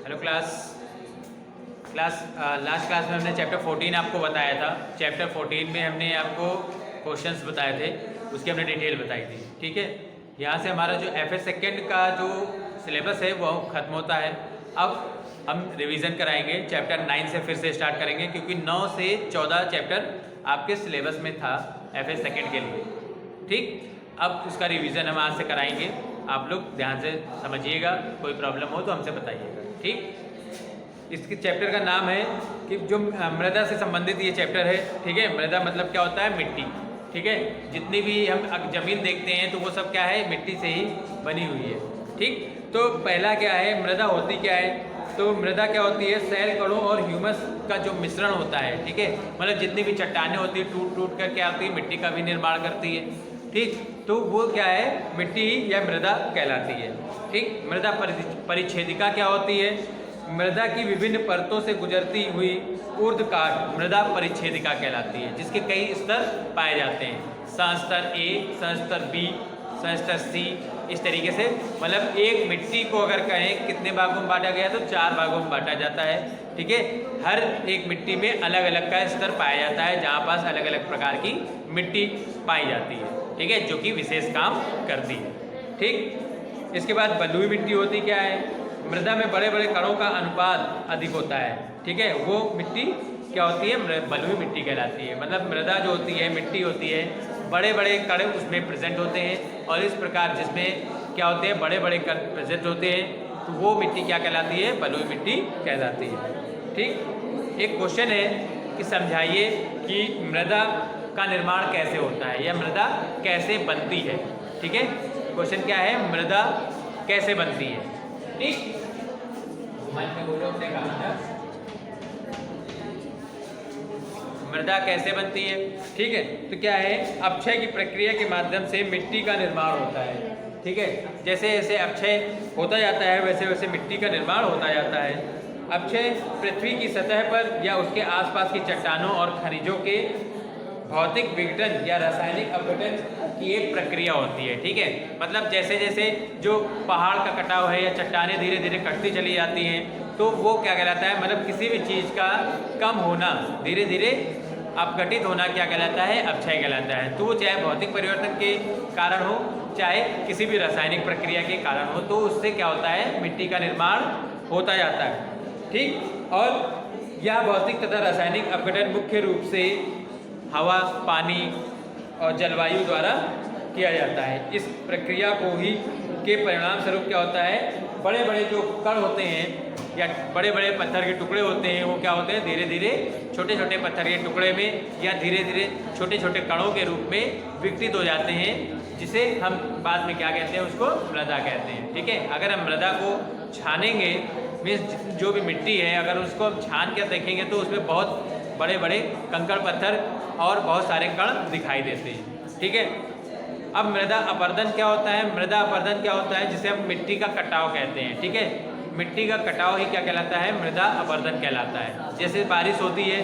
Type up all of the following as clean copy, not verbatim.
Hello class last class में हमने chapter 14 आपको बताया था। चैप्टर 14 में हमने आपको क्वेश्चंस बताए थे, उसकी हमने डिटेल बताई थी। ठीक है, यहाँ से हमारा जो FS सेकेंड का जो सिलेबस है वो ख़त्म होता है। अब हम रिवीजन कराएंगे, चैप्टर 9 से फिर से स्टार्ट करेंगे, क्योंकि 9 से 14 चैप्टर आपके सिलेबस में था FS सेकेंड के लिए। ठीक, अब उसका रिवीजन हम आज से कराएंगे। आप लोग ध्यान से समझिएगा, कोई प्रॉब्लम हो तो हमसे बताइएगा। ठीक, इसके चैप्टर का नाम है कि जो मृदा से संबंधित ये चैप्टर है। ठीक है, मृदा मतलब क्या होता है? मिट्टी। ठीक है, जितनी भी हम जमीन देखते हैं तो वो सब क्या है? मिट्टी से ही बनी हुई है। ठीक, तो पहला क्या है? मृदा होती क्या है? तो मृदा क्या होती है? सैल कणों और ह्यूमस का जो मिश्रण होता है। ठीक है, मतलब जितनी भी चट्टानें होती है टूट टूट कर क्या होती है? मिट्टी का भी निर्माण करती है। ठीक, तो वो क्या है? मिट्टी या मृदा कहलाती है। ठीक, मृदा परिच्छेदिका क्या होती है? मृदा की विभिन्न परतों से गुजरती हुई ऊर्ध्वकाट मृदा परिच्छेदिका कहलाती है, जिसके कई स्तर पाए जाते हैं। संस्तर A, संस्तर B, संस्तर C, इस तरीके से। मतलब एक मिट्टी को अगर कहें कितने भागों में बांटा गया तो 4 भागों में बांटा जाता है। ठीक है, हर एक मिट्टी में अलग अलग का स्तर पाया जाता है, जहाँ पास अलग अलग प्रकार की मिट्टी पाई जाती है। ठीक है, जो कि विशेष काम करती है। ठीक, इसके बाद बलुई मिट्टी होती क्या है? मृदा में बड़े बड़े कणों का अनुपात अधिक होता है। ठीक है, वो मिट्टी क्या होती है? बलुई मिट्टी कहलाती है। मतलब मृदा जो होती है, मिट्टी होती है, बड़े बड़े कण उसमें प्रेजेंट होते हैं, और इस प्रकार जिसमें क्या होते हैं? बड़े बड़े कण प्रेजेंट होते हैं, तो वो मिट्टी क्या कहलाती है? बलुई मिट्टी कहलाती है। ठीक, एक क्वेश्चन है कि समझाइए कि मृदा का निर्माण कैसे होता है या मृदा कैसे बनती है। ठीक है, क्वेश्चन क्या है? मृदा कैसे बनती है। ठीक, मृदा कैसे बनती है? ठीक है, तो क्या है? अपक्षय की प्रक्रिया के माध्यम से मिट्टी का निर्माण होता है। ठीक है, जैसे जैसे अपक्षय होता जाता है वैसे वैसे मिट्टी का निर्माण होता जाता है। अपक्षय पृथ्वी की सतह पर या उसके आसपास की चट्टानों और खनिजों के भौतिक विघटन या रासायनिक अपघटन की एक प्रक्रिया होती है। ठीक है, मतलब जैसे जैसे जो पहाड़ का कटाव है या चट्टानें धीरे धीरे कटती चली जाती हैं, तो वो क्या कहलाता है? मतलब किसी भी चीज़ का कम होना, धीरे धीरे अपघटित होना क्या कहलाता है? अपक्षय कहलाता है। तो वो चाहे भौतिक परिवर्तन के कारण हो, चाहे किसी भी रासायनिक प्रक्रिया के कारण हो, तो उससे क्या होता है? मिट्टी का निर्माण होता जाता है। ठीक, और यह भौतिक तथा रासायनिक अपघटन मुख्य रूप से हवा, पानी और जलवायु द्वारा किया जाता है। इस प्रक्रिया को ही के परिणाम स्वरूप क्या होता है? बड़े बड़े जो कण होते हैं या बड़े बड़े पत्थर के टुकड़े होते हैं, वो क्या होते हैं? धीरे धीरे छोटे छोटे पत्थर के टुकड़े में या धीरे धीरे छोटे छोटे कणों के रूप में विकसित हो जाते हैं, जिसे हम बाद में क्या कहते हैं? उसको मृदा कहते हैं। ठीक है, अगर हम मृदा को छानेंगे, मीन्स जो भी मिट्टी है अगर उसको हम छान कर देखेंगे तो उसमें बहुत बड़े बड़े कंकड़ पत्थर और बहुत सारे कण दिखाई देते हैं। ठीक है, अब मृदा अपरदन क्या होता है? मृदा अपरदन क्या होता है? जिसे हम मिट्टी का कटाव कहते हैं। ठीक है, मिट्टी का कटाव ही क्या कहलाता है? मृदा अपरदन कहलाता है। जैसे बारिश होती है,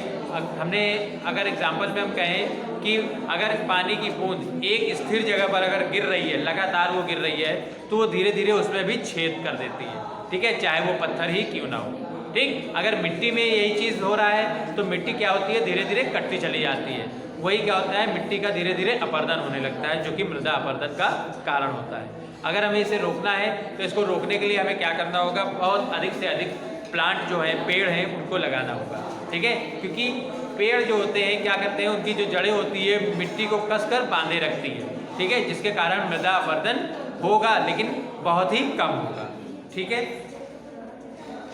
हमने अगर एग्जाम्पल में हम कहें कि अगर पानी की बूंद एक स्थिर जगह पर अगर गिर रही है, लगातार वो गिर रही है, तो वो धीरे धीरे उसमें भी छेद कर देती है। ठीक है, चाहे वो पत्थर ही क्यों ना हो। ठीक, अगर मिट्टी में यही चीज़ हो रहा है तो मिट्टी क्या होती है? धीरे धीरे कटती चली जाती है। वही क्या होता है? मिट्टी का धीरे धीरे अपरदन होने लगता है, जो कि मृदा अपरदन का कारण होता है। अगर हमें इसे रोकना है तो इसको रोकने के लिए हमें क्या करना होगा? बहुत अधिक से अधिक प्लांट जो है, पेड़ हैं, उनको लगाना होगा। ठीक है, क्योंकि पेड़ जो होते हैं क्या करते हैं? उनकी जो जड़ें होती है मिट्टी को कसकर बांधे रखती है। ठीक है, जिसके कारण मृदा अपरदन होगा, लेकिन बहुत ही कम होगा। ठीक है,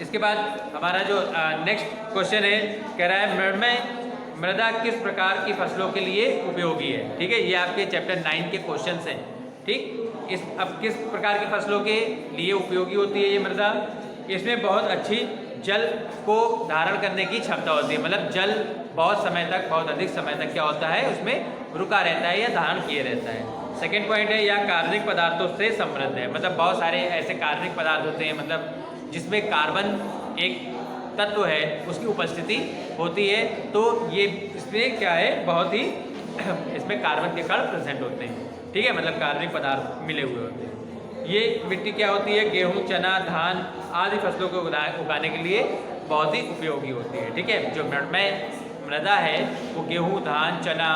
इसके बाद हमारा जो नेक्स्ट क्वेश्चन है, कह रहा है मृदा किस प्रकार की फसलों के लिए उपयोगी है। ठीक है, ये आपके चैप्टर 9 के क्वेश्चंस हैं। ठीक, अब किस प्रकार की फसलों के लिए उपयोगी होती है ये मृदा? इसमें बहुत अच्छी जल को धारण करने की क्षमता होती है। मतलब जल बहुत समय तक, बहुत अधिक समय तक क्या होता है? उसमें रुका रहता है या धारण किए रहता है। सेकेंड पॉइंट है, यह कार्बनिक पदार्थों से समृद्ध है। मतलब बहुत सारे ऐसे कार्बनिक पदार्थ होते हैं, मतलब जिसमें कार्बन एक तत्व है उसकी उपस्थिति होती है, तो ये इसमें क्या है? बहुत ही इसमें कार्बन के कण प्रेजेंट होते हैं। ठीक है, मतलब कार्बनिक पदार्थ मिले हुए होते हैं। ये मिट्टी क्या होती है, गेहूँ, चना, धान आदि फसलों को उगाने के लिए बहुत ही उपयोगी होती है। ठीक है, जो मृणमय मृदा है वो गेहूँ, धान, चना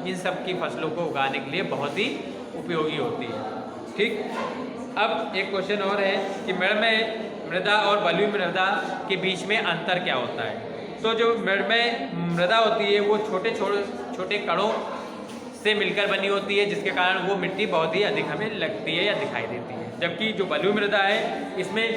इन सब की फसलों को उगाने के लिए बहुत ही उपयोगी होती है। ठीक, अब एक क्वेश्चन और है कि मृणमय मृदा और बलुई मृदा के बीच में अंतर क्या होता है। तो जो मृणमय मृदा होती है वो छोटे छोटे कणों से मिलकर बनी होती है, जिसके कारण वो मिट्टी बहुत ही अधिक हमें लगती है या दिखाई देती है। जबकि जो बलुई मृदा है इसमें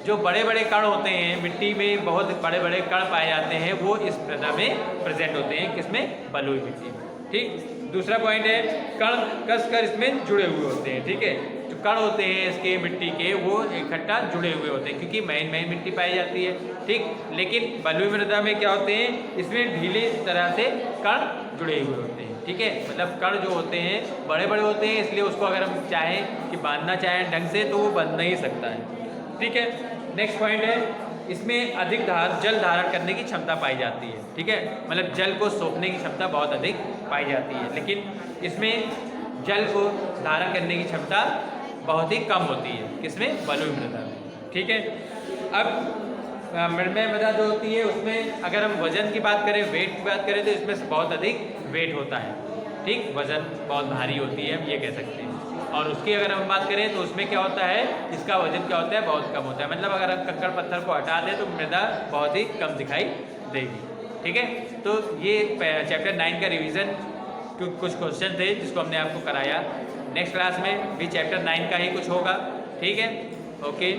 जो बड़े बड़े कण होते हैं, मिट्टी में बहुत बड़े बड़े कण पाए जाते हैं, वो इस मृदा में प्रेजेंट होते हैं, किसमें, बलुई मिट्टी में। ठीक, दूसरा पॉइंट है कण कसकर इसमें जुड़े हुए होते हैं। ठीक है, जो कण होते हैं इसके मिट्टी के वो इकट्ठा जुड़े हुए होते हैं क्योंकि महीन महीन मिट्टी पाई जाती है। ठीक, लेकिन बलुई मृदा में क्या होते हैं, इसमें ढीले तरह से कण जुड़े हुए होते हैं। ठीक है, मतलब कण जो होते हैं बड़े बड़े होते हैं, इसलिए उसको अगर हम चाहें कि बांधना चाहें ढंग से तो वो बंध नहीं सकता है। ठीक है, नेक्स्ट पॉइंट है इसमें अधिक जल धारण करने की क्षमता पाई जाती है। ठीक है, मतलब जल को सोखने की क्षमता बहुत अधिक पाई जाती है, लेकिन इसमें जल को धारण करने की क्षमता बहुत ही कम होती है, किसमें, बलुई मृदा में। ठीक है, अब मृणमय मृदा जो होती है उसमें अगर हम वजन की बात करें, वेट की बात करें, तो इसमें बहुत अधिक वेट होता है। ठीक, वजन बहुत भारी होती है, हम ये कह सकते हैं। और उसकी अगर हम बात करें तो उसमें क्या होता है, इसका वजन क्या होता है, बहुत कम होता है। मतलब अगर हम कंकड़ पत्थर को हटा दें तो मृदा बहुत ही कम दिखाई देगी। ठीक है, तो ये चैप्टर 9 का रिवीजन कुछ क्वेश्चन थे जिसको हमने आपको कराया। नेक्स्ट क्लास में भी चैप्टर 9 का ही कुछ होगा। ठीक है, ओके।